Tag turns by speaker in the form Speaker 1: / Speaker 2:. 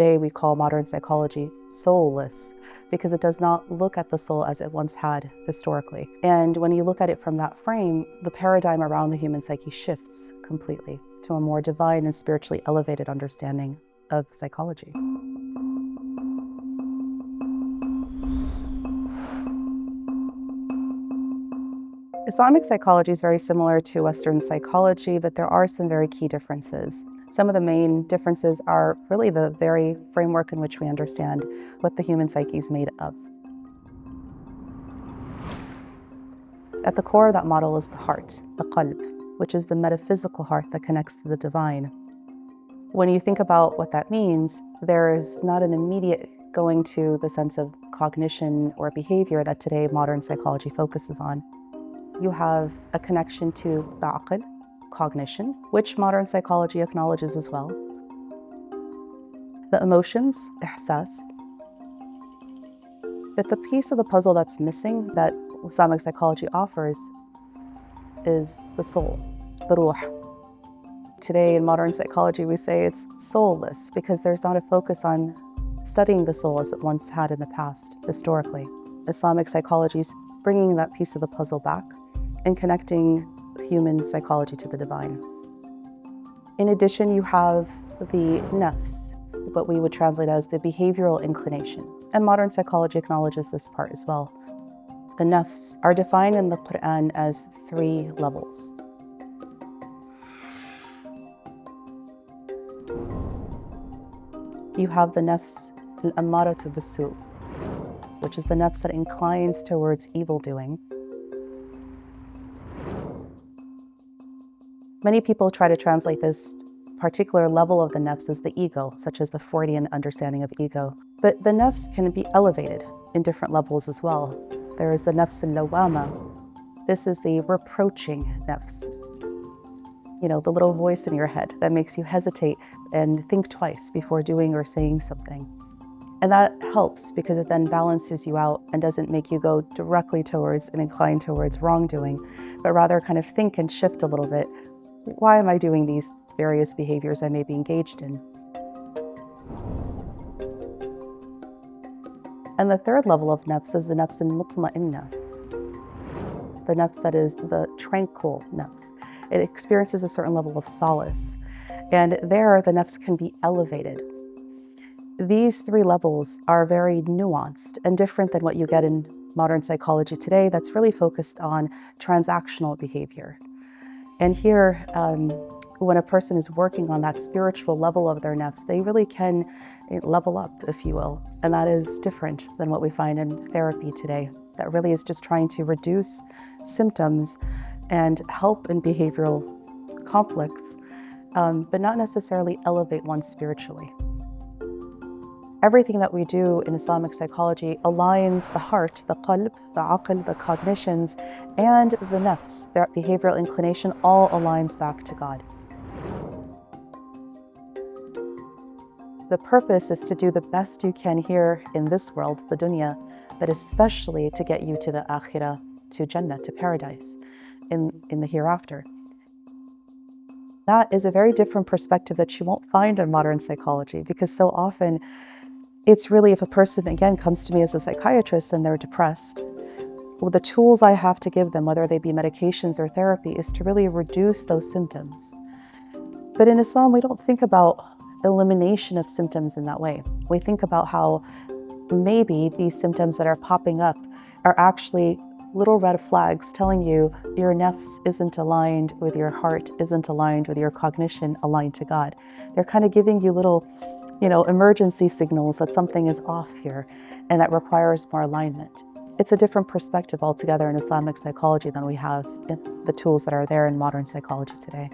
Speaker 1: today we call modern psychology soulless, because it does not look at the soul as it once had historically. And when you look at it from that frame, the paradigm around the human psyche shifts completely to a more divine and spiritually elevated understanding of psychology. Islamic psychology is very similar to Western psychology, but there are some very key differences. Some of the main differences are really the very framework in which we understand what the human psyche is made of. At the core of that model is the heart, the qalb, which is the metaphysical heart that connects to the divine. When you think about what that means, there is not an immediate going to the sense of cognition or behavior that today modern psychology focuses on. You have a connection to the aql, cognition, which modern psychology acknowledges as well. The emotions, ihsas. But the piece of the puzzle that's missing that Islamic psychology offers is the soul, the ruh. Today in modern psychology we say it's soulless because there's not a focus on studying the soul as it once had in the past, historically. Islamic psychology is bringing that piece of the puzzle back and connecting human psychology to the divine. In addition, you have the nafs, what we would translate as the behavioral inclination. And modern psychology acknowledges this part as well. The nafs are defined in the Quran as 3 levels. You have the nafs al-ammaratu bis-su, which is the nafs that inclines towards evil doing. Many people try to translate this particular level of the nafs as the ego, such as the Freudian understanding of ego. But the nafs can be elevated in different levels as well. There is the nafs al-lawama. This is the reproaching nafs. You know, the little voice in your head that makes you hesitate and think twice before doing or saying something. And that helps because it then balances you out and doesn't make you go directly towards and incline towards wrongdoing, but rather kind of think and shift a little bit. Why am I doing these various behaviors I may be engaged in? And the third level of nafs is the nafs al-mutma'inna, the nafs that is the tranquil nafs. It experiences a certain level of solace. And there, the nafs can be elevated. These 3 levels are very nuanced and different than what you get in modern psychology today that's really focused on transactional behavior. And here, when a person is working on that spiritual level of their nafs, they really can level up, if you will. And that is different than what we find in therapy today. That really is just trying to reduce symptoms and help in behavioral conflicts, but not necessarily elevate one spiritually. Everything that we do in Islamic psychology aligns the heart, the qalb, the aql, the cognitions, and the nafs, that behavioral inclination, all aligns back to God. The purpose is to do the best you can here in this world, the dunya, but especially to get you to the akhirah, to Jannah, to paradise, in the hereafter. That is a very different perspective that you won't find in modern psychology, because so often it's really, if a person, again, comes to me as a psychiatrist and they're depressed, well, the tools I have to give them, whether they be medications or therapy, is to really reduce those symptoms. But in Islam, we don't think about elimination of symptoms in that way. We think about how maybe these symptoms that are popping up are actually little red flags telling you your nafs isn't aligned with your heart, isn't aligned with your cognition, aligned to God. They're kind of giving you little, emergency signals that something is off here and that requires more alignment. It's a different perspective altogether in Islamic psychology than we have in the tools that are there in modern psychology today.